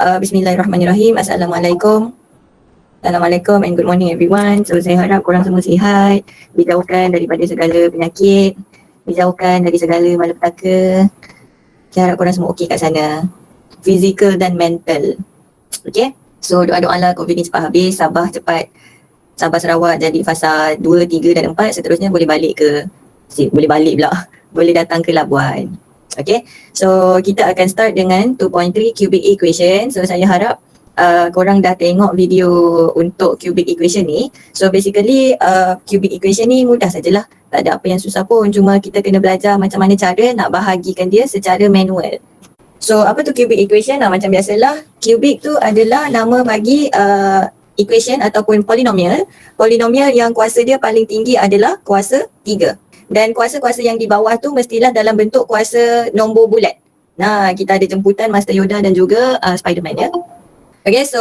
Bismillahirrahmanirrahim. Assalamualaikum. Assalamualaikum and good morning everyone. So saya harap korang semua sihat, dijauhkan daripada segala penyakit, dijauhkan dari segala malapetaka. Saya harap korang semua okey kat sana, physical dan mental. Okay, so doa-doa lah COVID ni cepat habis, Sabah cepat, Sabah Sarawak jadi fasa 2, 3 dan 4, seterusnya boleh balik boleh datang ke Labuan. Okay, so kita akan start dengan 2.3 cubic equation. So saya harap korang dah tengok video untuk cubic equation ni. So basically cubic equation ni mudah sajalah, tak ada apa yang susah pun, cuma kita kena belajar macam mana cara nak bahagikan dia secara manual. So apa tu cubic equation? Macam biasalah, cubic tu adalah nama bagi equation ataupun polinomial. Polinomial yang kuasa dia paling tinggi adalah kuasa 3. Dan kuasa-kuasa yang di bawah tu mestilah dalam bentuk kuasa nombor bulat. Nah, kita ada jemputan Master Yoda dan juga Spiderman ya. Okay, so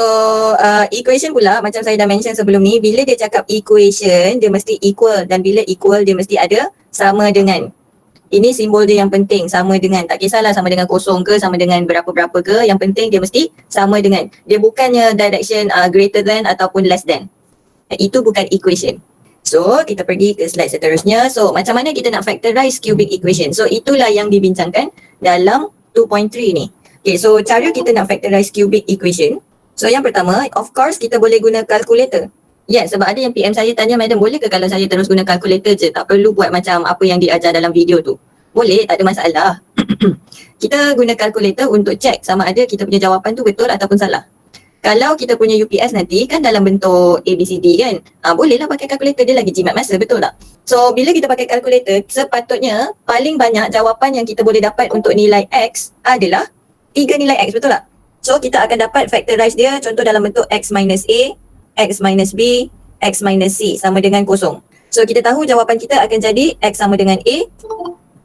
equation pula macam saya dah mention sebelum ni, bila dia cakap equation dia mesti equal, dan bila equal dia mesti ada sama dengan. Ini simbol dia yang penting, sama dengan. Tak kisahlah sama dengan kosong ke, sama dengan berapa-berapa ke, yang penting dia mesti sama dengan. Dia bukannya direction greater than ataupun less than. Itu bukan equation. So kita pergi ke slide seterusnya. So macam mana kita nak factorize cubic equation? So itulah yang dibincangkan dalam 2.3 ni. Okay, so cara kita nak factorize cubic equation. So yang pertama, of course kita boleh guna calculator. Yes, sebab ada yang PM saya tanya, madam boleh ke kalau saya terus guna calculator je, tak perlu buat macam apa yang diajar dalam video tu? Boleh, tak ada masalah. Kita guna calculator untuk check sama ada kita punya jawapan tu betul ataupun salah. Kalau kita punya UPS nanti kan dalam bentuk ABCD kan, bolehlah pakai calculator, dia lagi jimat masa, betul tak? So bila kita pakai calculator, sepatutnya paling banyak jawapan yang kita boleh dapat untuk nilai X adalah 3 nilai X, betul tak? So kita akan dapat factorize dia, contoh dalam bentuk X minus A, X minus B, X minus C sama dengan kosong. So kita tahu jawapan kita akan jadi X sama dengan A,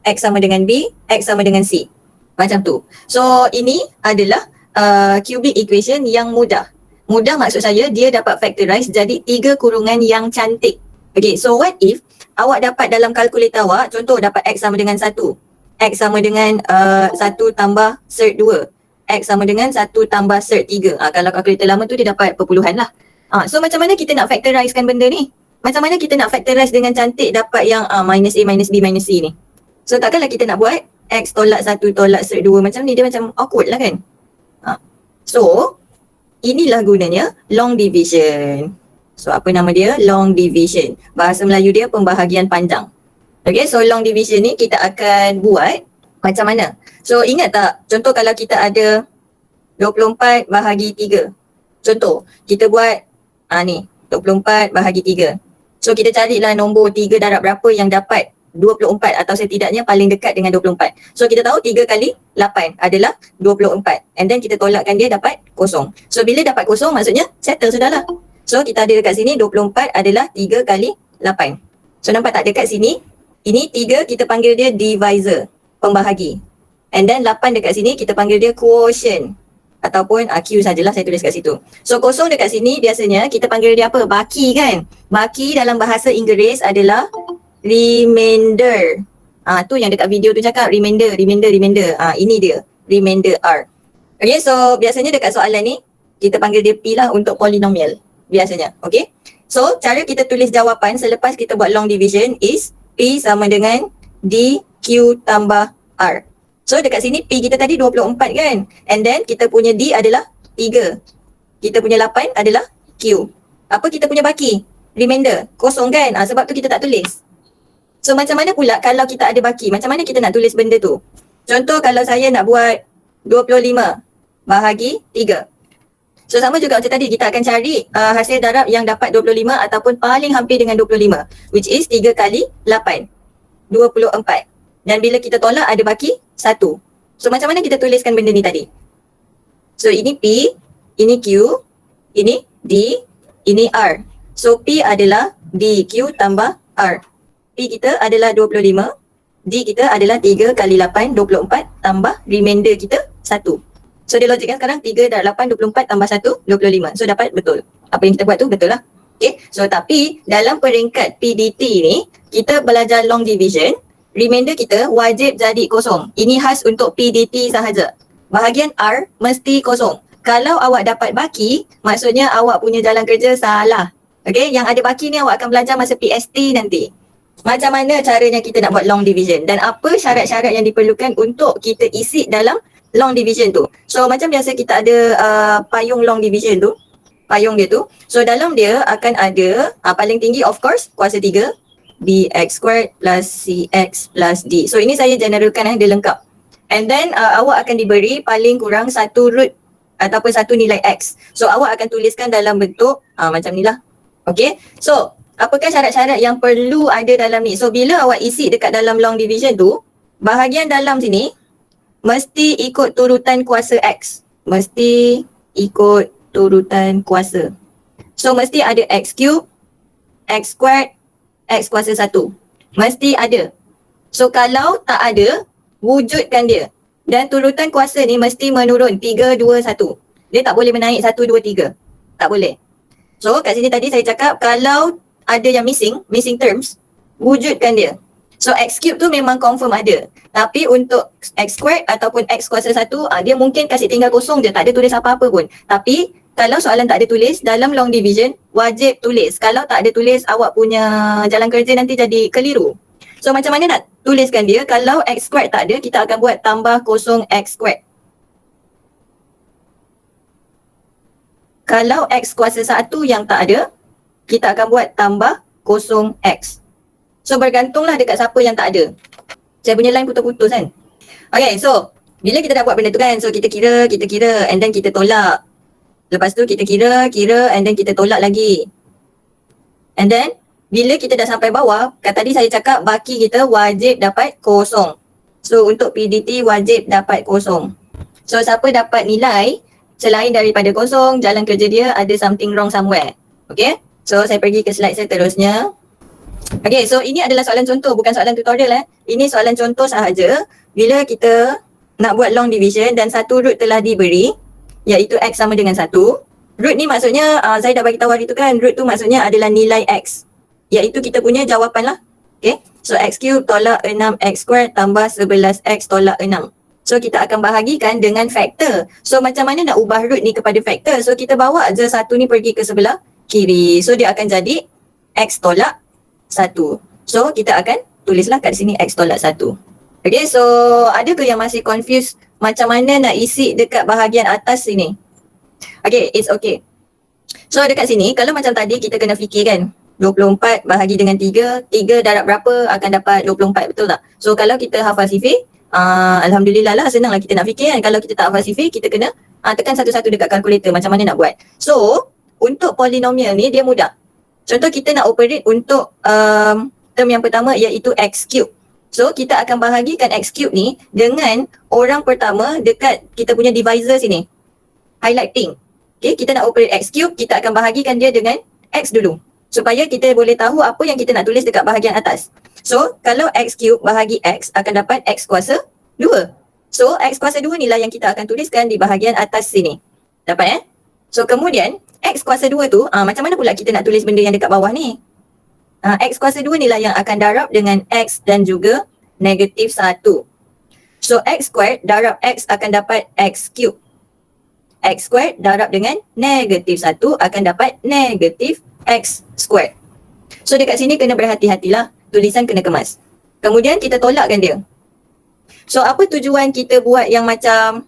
X sama dengan B, X sama dengan C. Macam tu. So ini adalah cubic equation yang mudah. Mudah maksud saya dia dapat factorize jadi 3 kurungan yang cantik. Okay, so what if awak dapat dalam kalkulator awak, contoh dapat X sama dengan 1, X sama dengan 1 tambah cert 2, X sama dengan 1 tambah cert 3. Kalau kalkulator lama tu dia dapat perpuluhan lah. So macam mana kita nak factorize kan benda ni? Macam mana kita nak factorize dengan cantik dapat yang minus A, minus B, minus C ni? So takkanlah kita nak buat X tolak 1 tolak cert 2 macam ni, dia macam awkward lah kan? So inilah gunanya long division. So apa nama dia? Long division. Bahasa Melayu dia pembahagian panjang. Okay, so long division ni kita akan buat macam mana? So ingat tak, contoh kalau kita ada 24 bahagi 3. Contoh, kita buat ni 24 bahagi 3. So kita carilah nombor 3 darab berapa yang dapat 24 atau setidaknya paling dekat dengan 24. So kita tahu 3 kali 8 adalah 24. And then kita tolakkan dia dapat kosong. So bila dapat kosong maksudnya settle sudahlah. So kita ada dekat sini 24 adalah 3 kali 8. So nampak tak dekat sini? Ini 3 kita panggil dia divisor, pembahagi. And then 8 dekat sini kita panggil dia quotient. Ataupun Q sajalah saya tulis kat situ. So kosong dekat sini biasanya kita panggil dia apa? Baki kan? Baki dalam bahasa Inggeris adalah remainder. Tu yang dekat video tu cakap remainder. Ini dia, remainder R. Okay, so biasanya dekat soalan ni kita panggil dia P lah untuk polinomial biasanya. Okay, so cara kita tulis jawapan selepas kita buat long division is P sama dengan DQ tambah R. So dekat sini P kita tadi 24 kan, and then kita punya D adalah 3, kita punya 8 adalah Q. Apa kita punya baki? Remainder, kosong kan? Sebab tu kita tak tulis. So macam mana pula kalau kita ada baki? Macam mana kita nak tulis benda tu? Contoh kalau saya nak buat 25 bahagi 3. So sama juga macam tadi, kita akan cari hasil darab yang dapat 25 ataupun paling hampir dengan 25, which is 3 kali 8, 24. Dan bila kita tolak ada baki 1. So macam mana kita tuliskan benda ni tadi? So ini P, ini Q, ini D, ini R. So P adalah DQ tambah R. P kita adalah 25, D kita adalah 3 kali 8, 24 tambah remainder kita 1. So dia logik kan sekarang 3 darab 8, 24 tambah 1, 25. So dapat betul. Apa yang kita buat tu betul lah. Okay, so tapi dalam peringkat PDT ni, kita belajar long division, remainder kita wajib jadi kosong. Ini khas untuk PDT sahaja. Bahagian R mesti kosong. Kalau awak dapat baki, maksudnya awak punya jalan kerja salah. Okay, yang ada baki ni awak akan belajar masa PST nanti. Macam mana caranya kita nak buat long division dan apa syarat-syarat yang diperlukan untuk kita isi dalam long division tu. So macam biasa kita ada payung long division tu, payung dia tu. So dalam dia akan ada paling tinggi of course kuasa 3 bx squared plus cx plus d. So ini saya generalkan dia lengkap. And then awak akan diberi paling kurang satu root ataupun satu nilai x. So awak akan tuliskan dalam bentuk macam ni lah. Okay, so apakah syarat-syarat yang perlu ada dalam ni? So bila awak isi dekat dalam long division tu, bahagian dalam sini mesti ikut turutan kuasa x. Mesti ikut turutan kuasa. So mesti ada x cube, x squared, x kuasa 1. Mesti ada. So kalau tak ada, wujudkan dia. Dan turutan kuasa ni mesti menurun 3, 2, 1. Dia tak boleh menaik 1, 2, 3. Tak boleh. So kat sini tadi saya cakap kalau ada yang missing terms, wujudkan dia. So x cube tu memang confirm ada. Tapi untuk x squared ataupun x kuasa 1, dia mungkin kasih tinggal kosong je, tak ada tulis apa-apa pun. Tapi kalau soalan tak ada tulis, dalam long division wajib tulis. Kalau tak ada tulis, awak punya jalan kerja nanti jadi keliru. So macam mana nak tuliskan dia? Kalau x squared tak ada, kita akan buat tambah kosong x squared. Kalau x kuasa 1 yang tak ada, kita akan buat tambah kosong x. So bergantunglah dekat siapa yang tak ada. Saya punya line putus-putus kan. Okay, so bila kita dah buat benda tu kan, so kita kira and then kita tolak. Lepas tu kita kira and then kita tolak lagi. And then bila kita dah sampai bawah, tadi saya cakap baki kita wajib dapat kosong. So untuk PDT wajib dapat kosong. So siapa dapat nilai selain daripada kosong, jalan kerja dia ada something wrong somewhere. Okay, so saya pergi ke slide seterusnya. Okay, so ini adalah soalan contoh, bukan soalan tutorial. Ini soalan contoh sahaja. Bila kita nak buat long division dan satu root telah diberi, iaitu x sama dengan 1. Root ni maksudnya, saya dah bagi tahu hari tu kan, root tu maksudnya adalah nilai x, iaitu kita punya jawapan lah. Okay, so x cube tolak 6x squared tambah 11x tolak 6. So kita akan bahagikan dengan faktor. So macam mana nak ubah root ni kepada faktor? So kita bawa je satu ni pergi ke sebelah kiri. So dia akan jadi x tolak 1. So kita akan tulislah kat sini x tolak 1. Okay, so ada ke yang masih confused macam mana nak isi dekat bahagian atas sini? Okay, it's okay. So dekat sini kalau macam tadi kita kena fikir kan, 24 bahagi dengan 3, 3 darab berapa akan dapat 24, betul tak? So kalau kita hafal sifir, Alhamdulillah lah, senang lah kita nak fikir kan. Kalau kita tak hafal sifir, kita kena tekan satu-satu dekat kalkulator macam mana nak buat. So untuk polinomial ni dia mudah. Contoh kita nak operate untuk term yang pertama iaitu x cube. So kita akan bahagikan x cube ni dengan orang pertama dekat kita punya divisor sini. Highlight pink. Okay, kita nak operate x cube, kita akan bahagikan dia dengan x dulu. Supaya kita boleh tahu apa yang kita nak tulis dekat bahagian atas. So kalau x cube bahagi x akan dapat x kuasa 2. So x kuasa 2 ni lah yang kita akan tuliskan di bahagian atas sini. Dapat So kemudian x kuasa 2 tu macam mana pula kita nak tulis benda yang dekat bawah ni? X kuasa 2 ni lah yang akan darab dengan x dan juga negatif 1. So x squared darab x akan dapat x cube. X squared darab dengan negatif 1 akan dapat negatif x squared. So dekat sini kena berhati-hatilah, tulisan kena kemas. Kemudian kita tolakkan dia. So apa tujuan kita buat yang macam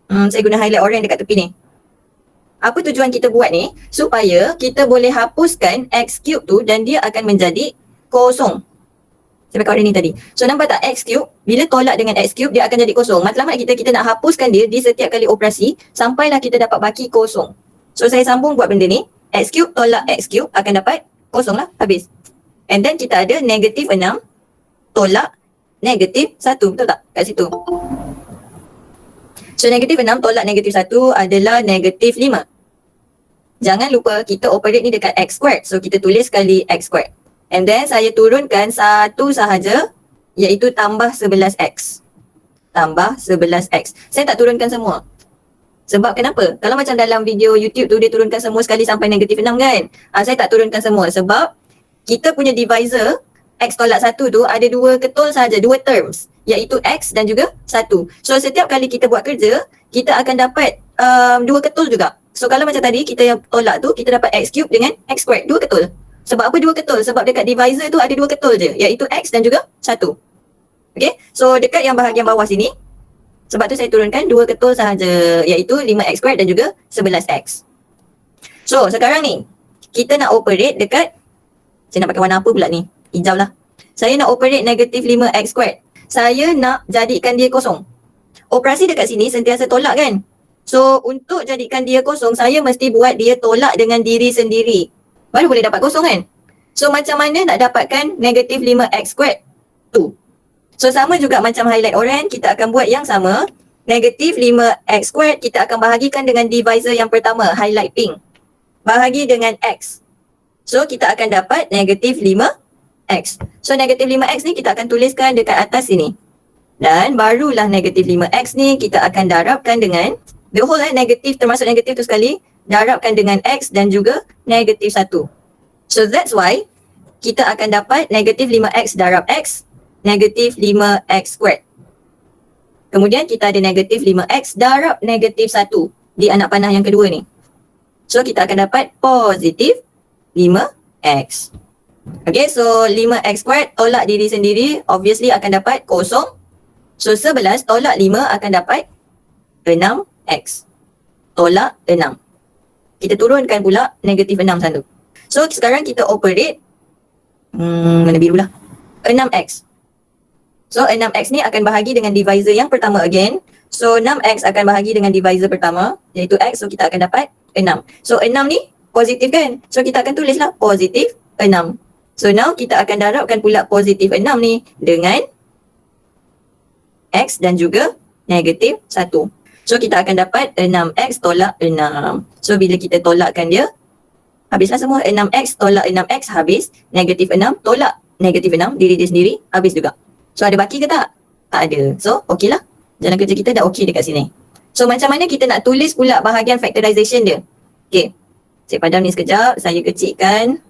saya guna highlight orange dekat tepi ni. Apa tujuan kita buat ni? Supaya kita boleh hapuskan x cube tu dan dia akan menjadi kosong. Saya pakai orange ni tadi. So nampak tak x cube, bila tolak dengan x cube dia akan jadi kosong. Matlamat kita nak hapuskan dia di setiap kali operasi sampailah kita dapat baki kosong. So saya sambung buat benda ni. X cube tolak x cube akan dapat kosong lah, habis. And then kita ada negatif 6 tolak negatif 1, betul tak? Kat situ. So negatif 6 tolak negatif 1 adalah negatif 5. Jangan lupa kita operate ni dekat x squared. So kita tulis kali x squared. And then saya turunkan satu sahaja, iaitu tambah 11x. Tambah 11x. Saya tak turunkan semua. Sebab kenapa? Kalau macam dalam video YouTube tu dia turunkan semua sekali sampai negatif 6 kan? Saya tak turunkan semua sebab kita punya divisor x tolak 1 tu ada dua ketul saja, dua terms, iaitu x dan juga 1. So setiap kali kita buat kerja, kita akan dapat dua ketul juga. So kalau macam tadi kita yang tolak tu, kita dapat x cube dengan x squared, dua ketul. Sebab apa dua ketul? Sebab dekat divisor tu ada dua ketul je, iaitu x dan juga 1. Okay, so dekat yang bahagian bawah sini, sebab tu saya turunkan dua ketul sahaja, iaitu 5x squared dan juga 11x. So sekarang ni, kita nak operate dekat, saya nak pakai warna apa pula ni? Hijau lah. Saya nak operate negatif 5x squared. Saya nak jadikan dia kosong. Operasi dekat sini sentiasa tolak kan? So untuk jadikan dia kosong, saya mesti buat dia tolak dengan diri sendiri. Baru boleh dapat kosong kan? So macam mana nak dapatkan negatif 5x squared tu? So sama juga macam highlight orange, kita akan buat yang sama. Negatif 5x squared kita akan bahagikan dengan divisor yang pertama, highlight pink. Bahagi dengan x. So kita akan dapat negatif 5x. So negatif 5x ni kita akan tuliskan dekat atas sini. Dan barulah negatif 5x ni kita akan darabkan dengan the whole negatif, termasuk negatif tu sekali, darabkan dengan x dan juga negatif 1. So that's why kita akan dapat negatif 5x darab x, negatif 5x squared. Kemudian kita ada negatif 5x darab negatif 1 di anak panah yang kedua ni. So kita akan dapat positif 5x. Okay, so 5x squared tolak diri sendiri, obviously akan dapat kosong. So 11 tolak 5 akan dapat 6x. Tolak 6. Kita turunkan pula negatif 6 satu. So sekarang kita operate, mana biru lah, 6x. So 6x ni akan bahagi dengan divisor yang pertama again. So 6x akan bahagi dengan divisor pertama, iaitu x, so kita akan dapat 6. So 6 ni positif kan? So kita akan tulislah positif 6. So now kita akan darabkan pula positif 6 ni dengan x dan juga negatif 1. So kita akan dapat 6x tolak 6. So bila kita tolakkan dia, habislah semua. 6x tolak 6x habis. Negatif 6 tolak negatif 6, diri dia sendiri, habis juga. So ada baki ke tak? Tak ada. So okey lah. Jalan kerja kita dah okey dekat sini. So macam mana kita nak tulis pula bahagian factorization dia? Okay, saya padam ni sekejap, saya kecilkan.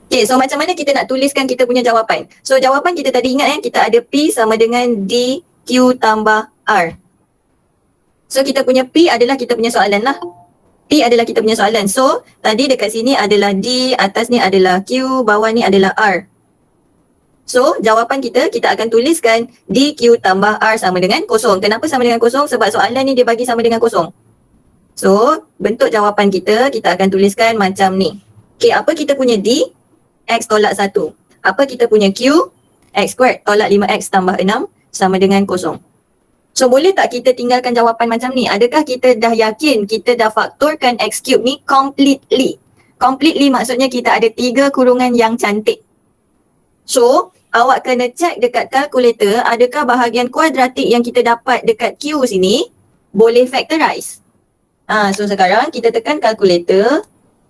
Okay, so macam mana kita nak tuliskan kita punya jawapan? So jawapan kita tadi ingat kita ada P sama dengan DQ tambah R. So kita punya P adalah kita punya soalan lah. P adalah kita punya soalan. So tadi dekat sini adalah D, atas ni adalah Q, bawah ni adalah R. So jawapan kita akan tuliskan DQ tambah R sama dengan kosong. Kenapa sama dengan kosong? Sebab soalan ni dia bagi sama dengan kosong. So bentuk jawapan kita akan tuliskan macam ni. Okay, apa kita punya D? X tolak 1. Apa kita punya Q? X squared tolak 5x tambah 6 sama dengan kosong. So boleh tak kita tinggalkan jawapan macam ni? Adakah kita dah yakin kita dah faktorkan x cube ni completely? Completely maksudnya kita ada 3 kurungan yang cantik. So, awak kena check dekat kalkulator adakah bahagian kuadratik yang kita dapat dekat Q sini boleh factorize. So sekarang kita tekan kalkulator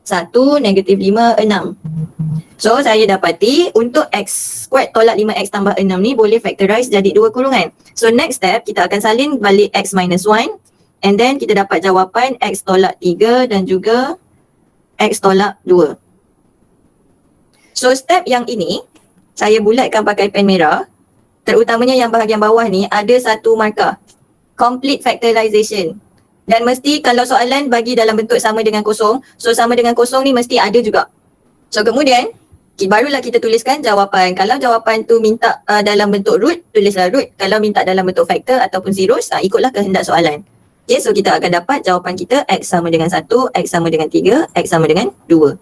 1, negatif 5, 6. So saya dapati untuk x squared tolak 5x tambah 6 ni boleh factorize jadi 2 kurungan. So next step kita akan salin balik x minus 1 and then kita dapat jawapan x tolak 3 dan juga x tolak 2. So step yang ini saya bulatkan pakai pen merah, terutamanya yang bahagian bawah ni ada satu markah, complete factorization. Dan mesti kalau soalan bagi dalam bentuk sama dengan kosong, so sama dengan kosong ni mesti ada juga. So kemudian, barulah kita tuliskan jawapan. Kalau jawapan tu minta dalam bentuk root, tulislah root. Kalau minta dalam bentuk factor ataupun zeros, ikutlah kehendak soalan. Okay, so kita akan dapat jawapan kita x sama dengan 1, x sama dengan 3, x sama dengan 2.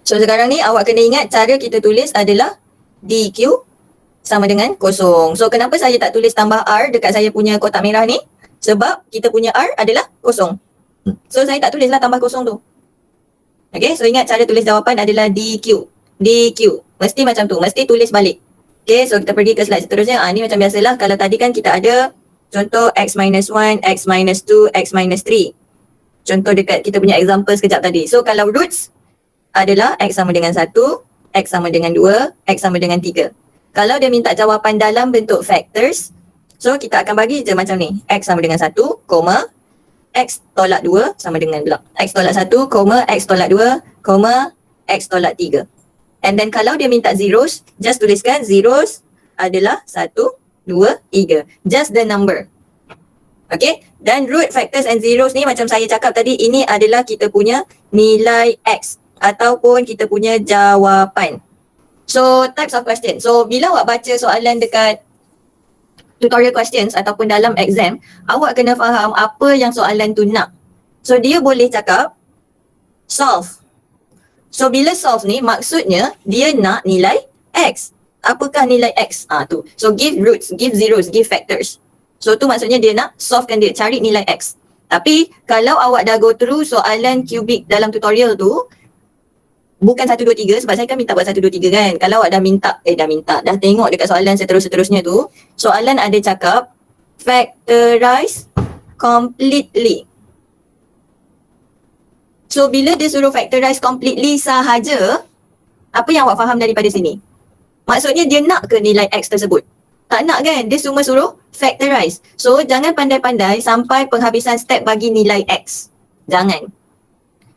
So sekarang ni awak kena ingat cara kita tulis adalah DQ sama dengan kosong. So kenapa saya tak tulis tambah R dekat saya punya kotak merah ni? Sebab kita punya R adalah kosong. So saya tak tulislah tambah kosong tu. Okay, so ingat cara tulis jawapan adalah DQ. DQ. Mesti macam tu, mesti tulis balik. Okay, so kita pergi ke slide seterusnya. Ni macam biasalah, kalau tadi kan kita ada contoh x minus 1, x minus 2, x minus 3. Contoh dekat kita punya example sekejap tadi. So kalau roots adalah x sama dengan 1, x sama dengan 2, x sama dengan 3. Kalau dia minta jawapan dalam bentuk factors, so kita akan bagi je macam ni. X sama dengan 1, x tolak 2 sama dengan pula x tolak 1, x tolak 2, x tolak 3. And then kalau dia minta zeros, just tuliskan zeros adalah 1, 2, 3. Just the number. Okay, dan root, factors and zeros ni macam saya cakap tadi, ini adalah kita punya nilai X ataupun kita punya jawapan. So, types of question. So, bila awak baca soalan dekat tutorial questions ataupun dalam exam, awak kena faham apa yang soalan tu nak. So, dia boleh cakap solve. So, bila solve ni maksudnya dia nak nilai X. Apakah nilai X? Tu. So, give roots, give zeros, give factors. So, tu maksudnya dia nak solvekan dia, cari nilai X. Tapi, kalau awak dah go through soalan cubic dalam tutorial tu, bukan 1, 2, 3 sebab saya kan minta buat 1, 2, 3 kan. Kalau awak dah dah tengok dekat soalan seterusnya tu, soalan ada cakap factorize completely. So bila dia suruh factorize completely sahaja, apa yang awak faham daripada sini? Maksudnya dia nak ke nilai X tersebut? Tak nak kan? Dia cuma suruh factorize. So jangan pandai-pandai sampai penghabisan step bagi nilai X. Jangan.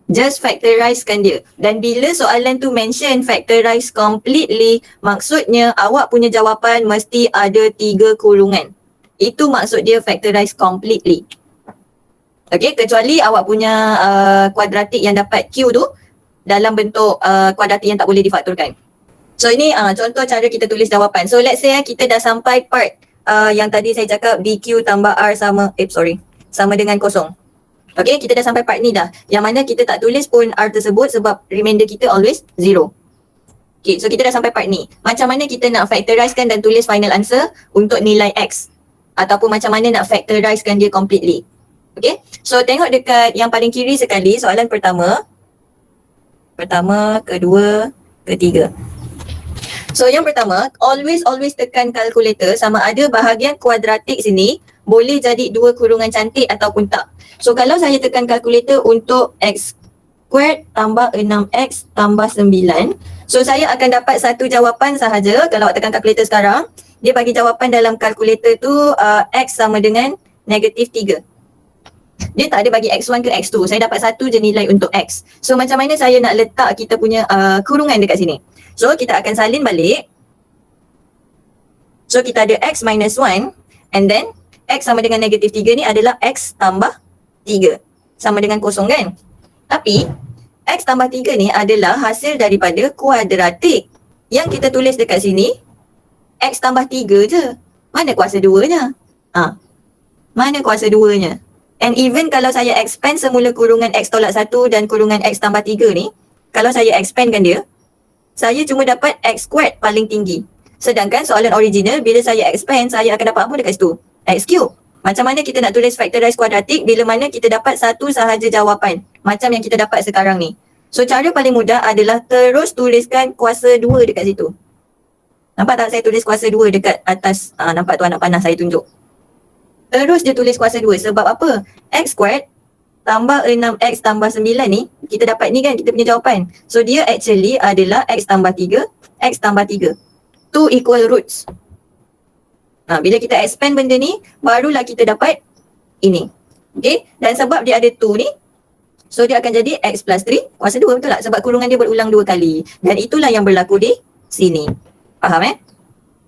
Just factorizekan dia. Dan bila soalan tu mention factorize completely, maksudnya awak punya jawapan mesti ada 3 kurungan. Itu maksud dia factorize completely. Okay, kecuali awak punya kuadratik yang dapat Q tu dalam bentuk kuadratik yang tak boleh difaktorkan. So ini contoh cara kita tulis jawapan. So let's say kita dah sampai part yang tadi saya cakap BQ tambah R sama dengan kosong. Okay, kita dah sampai part ni dah. Yang mana kita tak tulis pun R tersebut sebab remainder kita always 0. Okay, so kita dah sampai part ni. Macam mana kita nak factorizekan dan tulis final answer untuk nilai X? Ataupun macam mana nak factorizekan dia completely? Okay, so tengok dekat yang paling kiri sekali, soalan pertama, kedua, ketiga. So yang pertama, always tekan kalkulator sama ada bahagian kuadratik sini boleh jadi 2 kurungan cantik ataupun tak. So kalau saya tekan kalkulator untuk X squared tambah 6X tambah 9, so saya akan dapat satu jawapan sahaja. Kalau awak tekan kalkulator sekarang, dia bagi jawapan dalam kalkulator tu X sama dengan negatif 3. Dia tak ada bagi X1 ke X2. Saya dapat satu je nilai untuk X. So macam mana saya nak letak kita punya kurungan dekat sini? So kita akan salin balik. So kita ada X minus 1 and then X sama dengan negatif 3 ni adalah X tambah 3. Sama dengan kosong kan? Tapi X tambah 3 ni adalah hasil daripada kuadratik. Yang kita tulis dekat sini X tambah 3 je. Mana kuasa 2-nya? Mana kuasa 2-nya? And even kalau saya expand semula kurungan X tolak 1 dan kurungan X tambah 3 ni, kalau saya expandkan dia, saya cuma dapat X squared paling tinggi. Sedangkan soalan original, bila saya expand, saya akan dapat apa dekat situ? X cube. Macam mana kita nak tulis factorize kuadratik bila mana kita dapat satu sahaja jawapan? Macam yang kita dapat sekarang ni. So cara paling mudah adalah terus tuliskan kuasa 2 dekat situ. Nampak tak saya tulis kuasa 2 dekat atas? Nampak tu anak panah saya tunjuk. Terus dia tulis kuasa 2 sebab apa? X squared tambah 6X tambah 9 ni, kita dapat ni kan kita punya jawapan. So dia actually adalah X tambah 3, X tambah 3. Tu equal roots. Bila kita expand benda ni, barulah kita dapat ini. Okay, dan sebab dia ada 2 ni, so dia akan jadi X plus 3 kuasa 2, betul tak? Sebab kurungan dia berulang 2 kali. Dan itulah yang berlaku di sini. Faham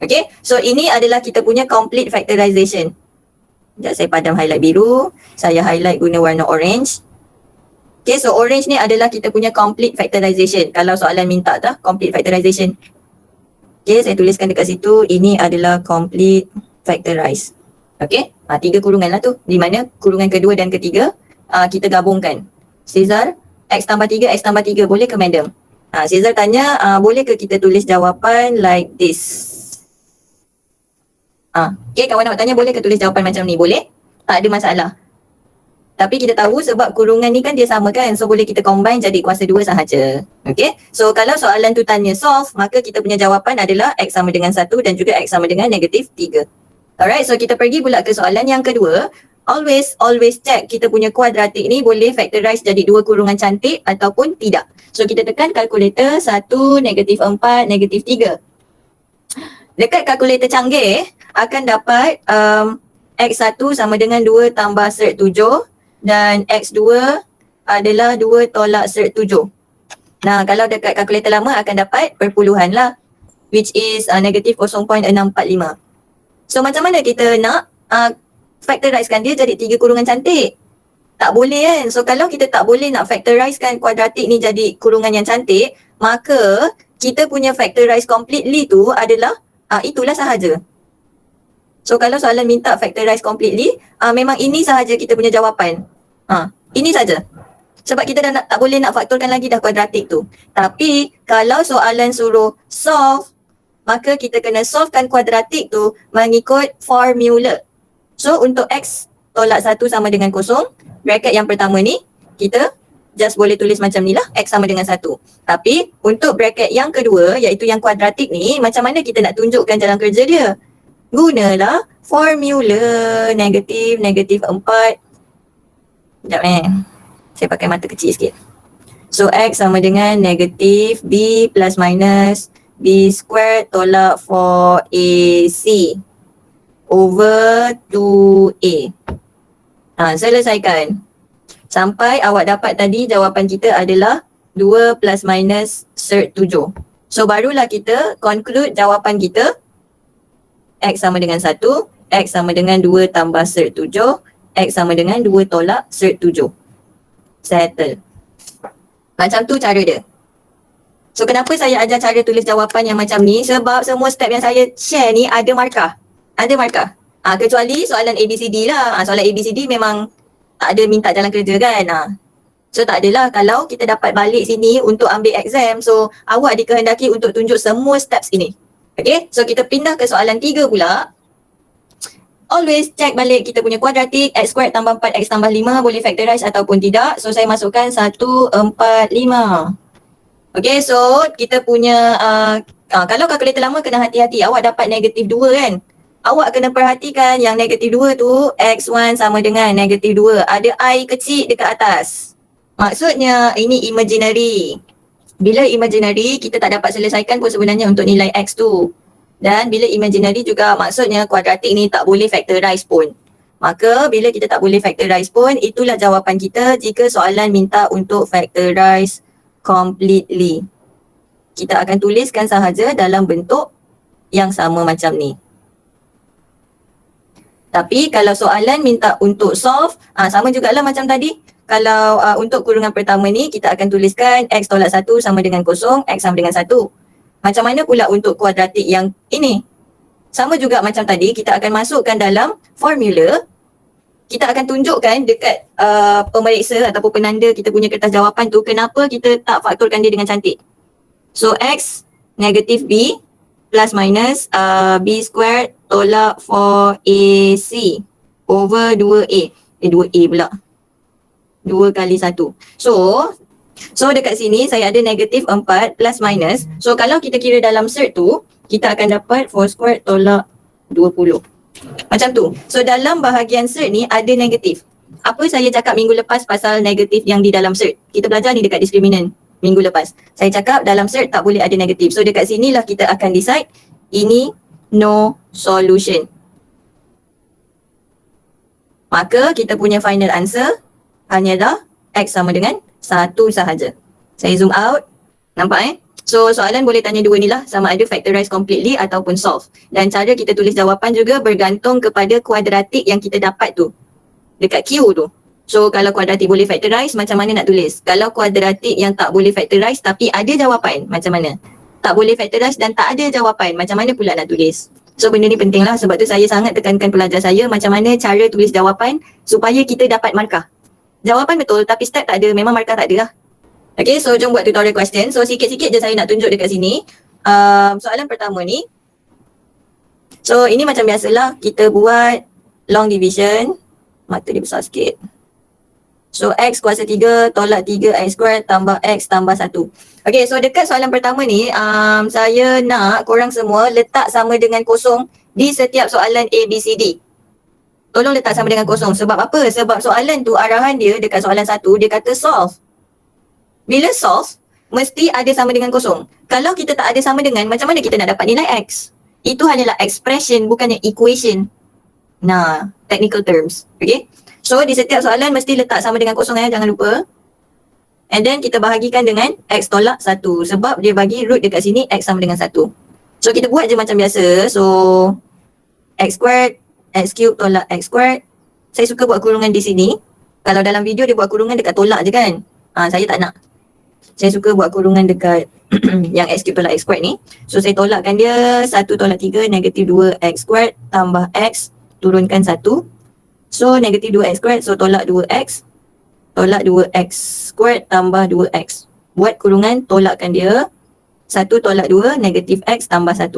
Okay, so ini adalah kita punya complete factorization. Sekejap saya padam highlight biru. Saya highlight guna warna orange. Okay, so orange ni adalah kita punya complete factorization. Kalau soalan minta tak, complete factorization. Okay, saya tuliskan dekat situ. Ini adalah complete factorize. Okay, 3 kurungan lah tu. Di mana kurungan kedua dan ketiga kita gabungkan. Cesar, X tambah 3, X tambah 3. Boleh ke madam? Cesar tanya, boleh ke kita tulis jawapan like this? Okay, kawan nak tanya boleh ke tulis jawapan macam ni? Boleh? Tak ada masalah. Tapi kita tahu sebab kurungan ni kan dia sama kan, so boleh kita combine jadi kuasa 2 sahaja. Okay, so kalau soalan tu tanya solve, maka kita punya jawapan adalah X sama dengan 1 dan juga X sama dengan negatif 3. Alright, so kita pergi pula ke soalan yang kedua. Always check kita punya kuadratik ni boleh factorize jadi 2 kurungan cantik ataupun tidak. So kita tekan kalkulator 1, negatif 4, negatif 3. Dekat kalkulator canggih akan dapat X1 sama dengan 2 tambah sert 7 dan X2 adalah 2 tolak sert 7. Nah, kalau dekat kalkulator lama akan dapat perpuluhan lah, which is negatif 0.645. So macam mana kita nak factorizekan dia jadi 3 kurungan cantik. Tak boleh kan? So kalau kita tak boleh nak factorizekan kuadratik ni jadi kurungan yang cantik, maka kita punya factorize completely tu adalah itulah sahaja. So kalau soalan minta factorize completely, memang ini sahaja kita punya jawapan. Ini saja. Sebab kita dah tak boleh nak faktorkan lagi dah kuadratik tu. Tapi kalau soalan suruh solve, maka kita kena solvekan kuadratik tu mengikut formula. So untuk X tolak 1 sama dengan kosong, bracket yang pertama ni kita just boleh tulis macam ni lah, X sama dengan 1. Tapi untuk bracket yang kedua iaitu yang kuadratik ni, macam mana kita nak tunjukkan jalan kerja dia? Gunalah formula negatif 4. Sekejap saya pakai mata kecil sikit. So X sama dengan negatif B plus minus B squared tolak 4AC over 2A. Selesaikan. Sampai awak dapat tadi jawapan kita adalah 2 plus minus cert 7. So barulah kita conclude jawapan kita. X sama dengan 1, X sama dengan 2 tambah cert 7, X sama dengan 2 tolak cert 7. Settle. Macam tu cara dia. So kenapa saya ajar cara tulis jawapan yang macam ni? Sebab semua step yang saya share ni ada markah. Ada markah. Kecuali soalan ABCD lah. Soalan ABCD memang tak ada minta jalan kerja kan. So tak adalah kalau kita dapat balik sini untuk ambil exam. So awak dikehendaki untuk tunjuk semua steps ini. Okay, so kita pindah ke soalan 3 pula. Always check balik kita punya kuadratik. X squared tambah 4, X tambah 5 boleh factorize ataupun tidak. So saya masukkan 1, 4, 5. Okay, so kita punya kalau kalkulator lama kena hati-hati. Awak dapat negatif 2 kan. Awak kena perhatikan yang negatif 2 tu X1 sama dengan negatif 2. Ada I kecil dekat atas. Maksudnya ini imaginary. Bila imaginary kita tak dapat selesaikan pun sebenarnya untuk nilai X tu. Dan bila imaginary juga maksudnya kuadratik ni tak boleh factorize pun. Maka bila kita tak boleh factorize pun, itulah jawapan kita jika soalan minta untuk factorize completely. Kita akan tuliskan sahaja dalam bentuk yang sama macam ni. Tapi kalau soalan minta untuk solve, sama jugalah macam tadi. Kalau untuk kurungan pertama ni, kita akan tuliskan X tolak 1 sama dengan kosong, X sama dengan 1. Macam mana pula untuk kuadratik yang ini? Sama juga macam tadi, kita akan masukkan dalam formula. Kita akan tunjukkan dekat pemeriksa ataupun penanda kita punya kertas jawapan tu, kenapa kita tak faktorkan dia dengan cantik. So X negatif B plus minus B squared tolak 4AC over 2A. 2A pula. 2 kali 1. So dekat sini saya ada negatif 4 plus minus. So kalau kita kira dalam cert tu, kita akan dapat 4 squared tolak 20. Macam tu. So dalam bahagian cert ni ada negatif. Apa saya cakap minggu lepas pasal negatif yang di dalam cert? Kita belajar ni dekat discriminant minggu lepas. Saya cakap dalam cert tak boleh ada negatif. So dekat sinilah kita akan decide ini no solution. Maka kita punya final answer hanyalah X sama dengan 1 sahaja. Saya zoom out. Nampak So soalan boleh tanya dua ni lah, sama ada factorize completely ataupun solve. Dan cara kita tulis jawapan juga bergantung kepada kuadratik yang kita dapat tu dekat Q tu. So kalau kuadratik boleh factorize, macam mana nak tulis? Kalau kuadratik yang tak boleh factorize tapi ada jawapan, macam mana? Tak boleh factorize dan tak ada jawapan, macam mana pula nak tulis? So benda ni penting lah, sebab tu saya sangat tekankan pelajar saya macam mana cara tulis jawapan supaya kita dapat markah. Jawapan betul tapi step tak ada, memang markah tak ada lah. Okay, so jom buat tutorial question. So sikit-sikit je saya nak tunjuk dekat sini. Soalan pertama ni. So ini macam biasalah, kita buat long division. Mata dia besar sikit. So X kuasa 3 tolak 3X squared tambah X tambah 1. Okay, so dekat soalan pertama ni, saya nak korang semua letak sama dengan kosong di setiap soalan A, B, C, D. Tolong letak sama dengan kosong. Sebab apa? Sebab soalan tu arahan dia dekat soalan 1, dia kata solve. Bila solve, mesti ada sama dengan kosong. Kalau kita tak ada sama dengan, macam mana kita nak dapat nilai X? Itu hanyalah expression, bukannya equation. Nah, technical terms. Okay? So, di setiap soalan mesti letak sama dengan kosong jangan lupa. And then kita bahagikan dengan X tolak 1. Sebab dia bagi root dekat sini, X sama dengan 1. So, kita buat je macam biasa. So, X squared, X cube tolak X squared saya suka buat kurungan di sini. Kalau dalam video dia buat kurungan dekat tolak je kan. Saya tak nak. Saya suka buat kurungan dekat yang x cube tolak x squared ni. So saya tolakkan dia 1 tolak 3 negatif 2x squared tambah x turunkan 1. So negatif 2x squared, so tolak 2x. Tolak 2x squared tambah 2x. Buat kurungan, tolakkan dia 1 tolak 2 negatif x tambah 1.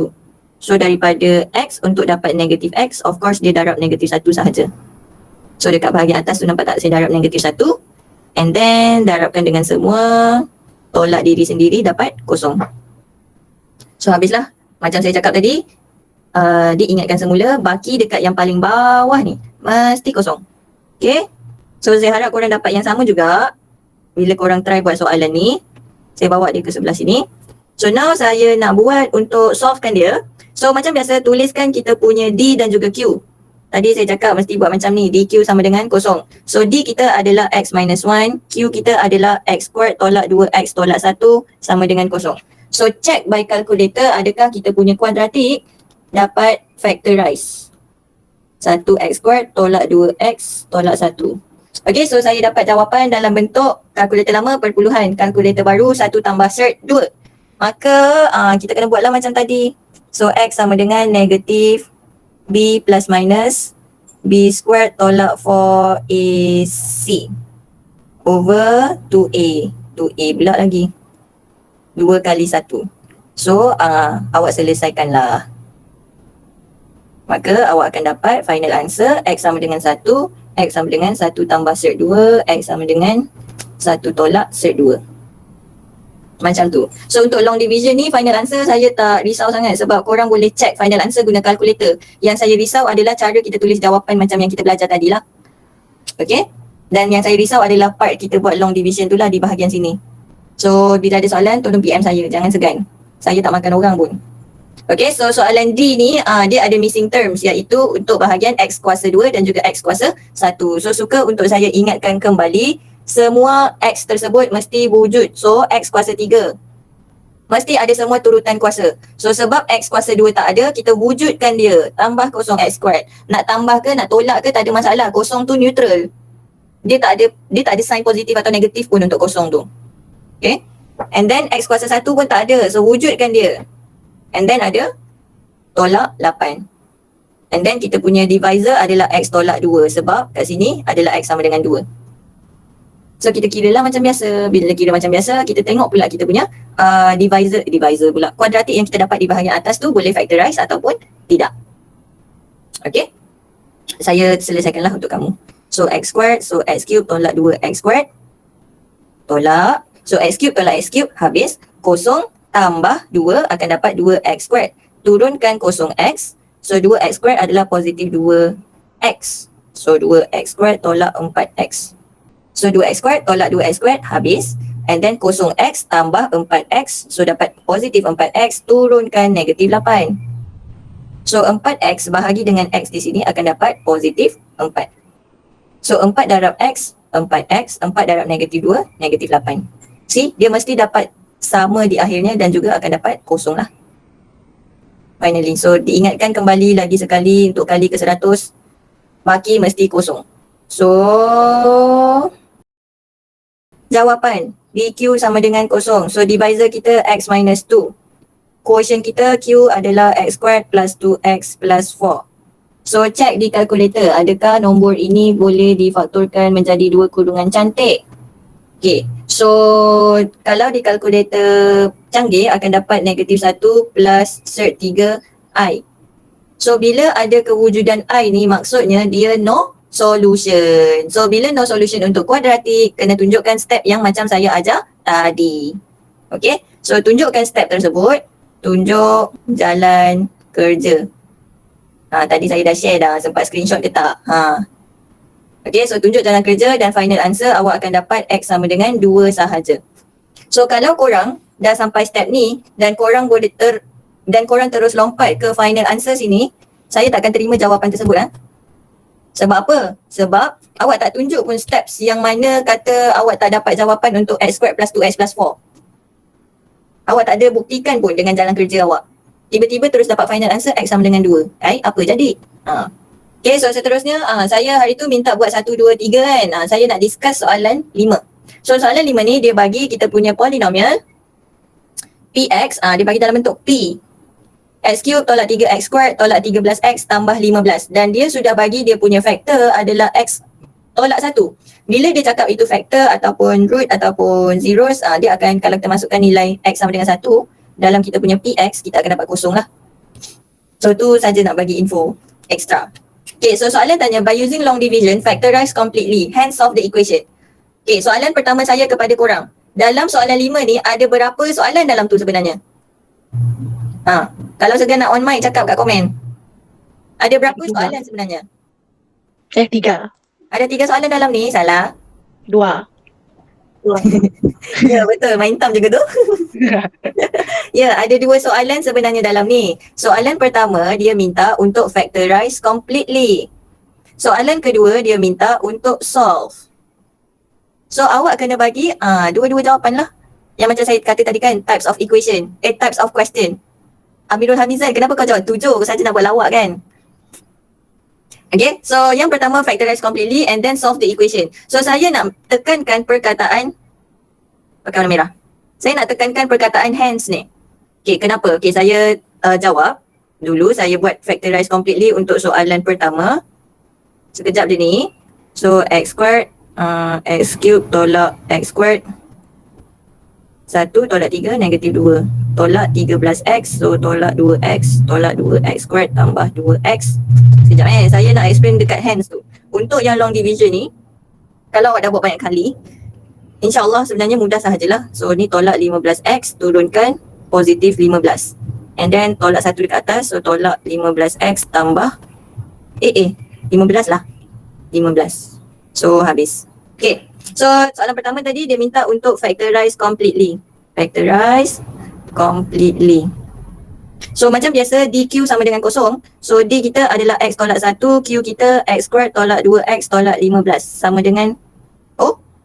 So daripada x untuk dapat negatif x, of course dia darab negatif 1 sahaja. So dekat bahagian atas tu nampak tak, saya darab negatif 1. And then darabkan dengan semua, tolak diri sendiri dapat kosong. So habislah. Macam saya cakap tadi, diingatkan semula, baki dekat yang paling bawah ni mesti kosong. Okay. So saya harap korang dapat yang sama juga bila korang try buat soalan ni. Saya bawa dia ke sebelah sini. So now saya nak buat untuk solvekan dia. So macam biasa, tuliskan kita punya D dan juga Q. Tadi saya cakap mesti buat macam ni, DQ sama dengan kosong. So D kita adalah X minus 1, Q kita adalah X squared tolak 2X tolak 1 sama dengan kosong. So check by calculator, adakah kita punya kuadratik dapat factorize. 1X squared tolak 2X tolak 1. Okay, so saya dapat jawapan dalam bentuk kalkulator lama perpuluhan, kalkulator baru 1 tambah cert 2. Maka kita kena buatlah macam tadi. So X sama dengan negatif B plus minus B squared tolak 4AC over 2A. 2A pula lagi. 2 kali 1. So awak selesaikanlah. Maka awak akan dapat final answer X sama dengan 1. X sama dengan 1 tambah cert 2. X sama dengan 1 tolak cert 2. Macam tu. So untuk long division ni final answer saya tak risau sangat sebab korang boleh check final answer guna calculator. Yang saya risau adalah cara kita tulis jawapan macam yang kita belajar tadi lah. Okay. Dan yang saya risau adalah part kita buat long division tu lah di bahagian sini. So bila ada soalan tolong PM saya, jangan segan. Saya tak makan orang pun. Okay, so soalan D ni dia ada missing terms iaitu untuk bahagian X kuasa 2 dan juga X kuasa 1. So suka untuk saya ingatkan kembali, semua X tersebut mesti wujud. So X kuasa 3 mesti ada semua turutan kuasa. So sebab X kuasa 2 tak ada, kita wujudkan dia. Tambah kosong X squared. Nak tambah ke nak tolak ke tak ada masalah. Kosong tu neutral. Dia tak ada sign positif atau negatif pun untuk kosong tu. Okay. And then X kuasa 1 pun tak ada. So wujudkan dia. And then ada tolak 8. And then kita punya divisor adalah X tolak 2 sebab kat sini adalah X sama dengan 2. So kita kira lah macam biasa. Bila kira macam biasa, kita tengok pula kita punya divisor pula. Kuadratik yang kita dapat di bahagian atas tu boleh factorize ataupun tidak. Okay. Saya selesaikanlah untuk kamu. So X squared, so X cube tolak 2X squared. Tolak. So X cube tolak X cube habis. Kosong tambah 2 akan dapat 2X squared. Turunkan kosong X. So 2X squared adalah positif 2X. So 2X squared tolak 4X. So 2X squared tolak 2X squared habis. And then kosong X tambah 4X. So dapat positif 4X turunkan negatif 8. So 4X bahagi dengan X di sini akan dapat positif 4. So 4 darab X, 4X. 4 darab negatif 2, negatif 8. See, dia mesti dapat sama di akhirnya dan juga akan dapat kosong lah. Finally, so diingatkan kembali lagi sekali untuk kali ke 100. Baki mesti kosong. So jawapan DQ sama dengan kosong. So divisor kita X minus 2. Quotient kita Q adalah X squared plus 2X plus 4. So check di calculator, adakah nombor ini boleh difaktorkan menjadi 2 kurungan cantik? Okay, so kalau di calculator canggih akan dapat negatif 1 plus cert 3 I. So bila ada kewujudan I ni maksudnya dia no solution. So bila no solution untuk kuadratik, kena tunjukkan step yang macam saya ajar tadi. Okay, so tunjukkan step tersebut. Tunjuk jalan kerja. Tadi saya dah share dah, sempat screenshot ke tak? Okay, so tunjuk jalan kerja dan final answer awak akan dapat X sama dengan 2 sahaja. So kalau korang dah sampai step ni dan korang boleh korang terus lompat ke final answer sini, saya takkan terima jawapan tersebut. Sebab apa? Sebab awak tak tunjuk pun steps yang mana kata awak tak dapat jawapan untuk X squared plus 2X plus 4. Awak tak ada buktikan pun dengan jalan kerja awak. Tiba-tiba terus dapat final answer X sama dengan 2. Apa jadi? Okay, so seterusnya saya hari tu minta buat 1, 2, 3 kan. Saya nak discuss soalan 5. So soalan 5 ni dia bagi kita punya polinomial Px, dia bagi dalam bentuk P. X cube tolak 3x squared tolak 13x tambah 15. Dan dia sudah bagi dia punya faktor adalah x tolak 1. Bila dia cakap itu faktor ataupun root ataupun zeros, dia akan, kalau kita masukkan nilai x sama dengan 1 dalam kita punya Px, kita akan dapat kosong lah. So tu saja nak bagi info extra. Okay, so soalan tanya, by using long division, factorize completely, hence solve the equation. Okay, soalan pertama saya kepada korang. Dalam soalan 5 ni, ada berapa soalan dalam tu sebenarnya? Kalau segan nak on mic, cakap kat komen. Ada berapa soalan sebenarnya? 3. Ada 3 soalan dalam ni, salah? 2. Ya, betul. Main tam juga tu. Ya, ada 2 soalan sebenarnya dalam ni. Soalan pertama, dia minta untuk factorize completely. Soalan kedua, dia minta untuk solve. So, awak kena bagi dua-dua jawapan lah. Yang macam saya kata tadi kan, types of equation, types of question. Amirul Hamizan, kenapa kau jawab 7 saja nak buat lawak kan? Okay, so yang pertama factorize completely and then solve the equation. So saya nak tekankan perkataan, pakai warna merah. Saya nak tekankan perkataan hence ni. Okay, kenapa? Okay, saya jawab dulu. Saya buat factorize completely untuk soalan pertama. Sekejap je ni. So x squared, x cube tolak x squared 1 tolak 3 negatif 2 tolak 13x, so tolak 2x tolak 2x squared tambah 2x. Sekejap saya nak explain dekat hence tu. Untuk yang long division ni, kalau awak dah buat banyak kali, InsyaAllah sebenarnya mudah sahajalah. So ni tolak 15x, turunkan positif 15. And then tolak 1 dekat atas, so tolak 15x tambah 15 lah, 15. So habis. Okay, so soalan pertama tadi dia minta untuk factorize completely. Factorize completely. So macam biasa DQ sama dengan kosong. So D kita adalah X tolak 1, Q kita X squared tolak 2X tolak 15. Sama dengan,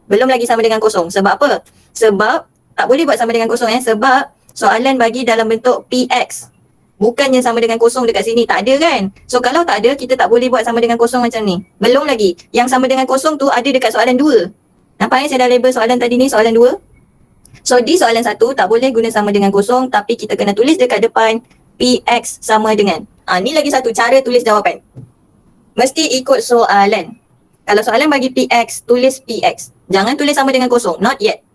belum lagi sama dengan kosong. Sebab apa? Sebab tak boleh buat sama dengan kosong sebab soalan bagi dalam bentuk PX. Bukannya sama dengan kosong dekat sini, tak ada kan? So kalau tak ada, kita tak boleh buat sama dengan kosong macam ni. Belum lagi, yang sama dengan kosong tu ada dekat soalan 2. Nampak saya dah label soalan tadi ni, soalan 2. So di soalan 1 tak boleh guna sama dengan kosong, tapi kita kena tulis dekat depan PX sama dengan. Ni lagi satu cara tulis jawapan. Mesti ikut soalan. Kalau soalan bagi PX, tulis PX. Jangan tulis sama dengan kosong, not yet.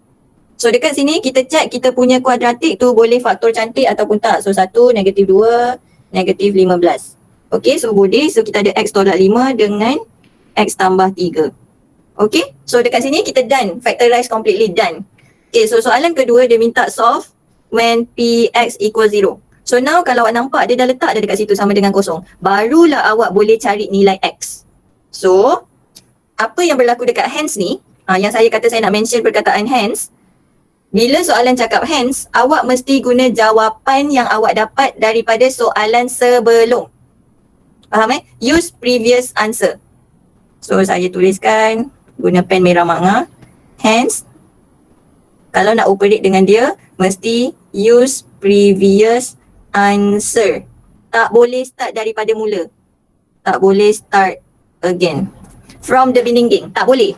So dekat sini kita check kita punya kuadratik tu boleh faktor cantik ataupun tak. So 1, negatif 2, negatif 15. Okay, so boleh. So kita ada X tolak 5 dengan X tambah 3. Okay, so dekat sini kita done. Factorize completely done. Okay, so soalan kedua dia minta solve when Px equal 0. So now kalau awak nampak dia dah letak dah dekat situ sama dengan kosong. Barulah awak boleh cari nilai X. So, apa yang berlaku dekat hence ni, yang saya kata saya nak mention perkataan hence. Bila soalan cakap hence, awak mesti guna jawapan yang awak dapat daripada soalan sebelum. Faham Use previous answer. So saya tuliskan guna pen merah makna. Hence, kalau nak operate dengan dia, mesti use previous answer. Tak boleh start daripada mula. Tak boleh start again. From the beginning. Tak boleh.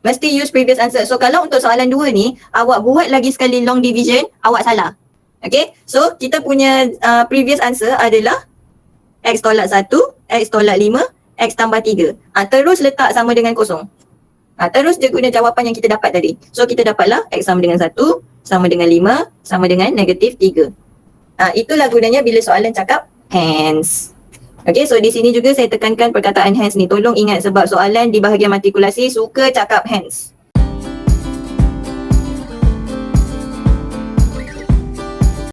Mesti use previous answer. So kalau untuk soalan 2 ni, awak buat lagi sekali long division, awak salah. Okay, so kita punya previous answer adalah X tolak 1, X tolak 5, X tambah 3. Terus letak sama dengan kosong. Terus dia guna jawapan yang kita dapat tadi. So kita dapatlah X sama dengan 1, sama dengan 5, sama dengan negatif 3. Itulah gunanya bila soalan cakap hence. Okay, so di sini juga saya tekankan perkataan hence ni. Tolong ingat sebab soalan di bahagian matrikulasi suka cakap hence.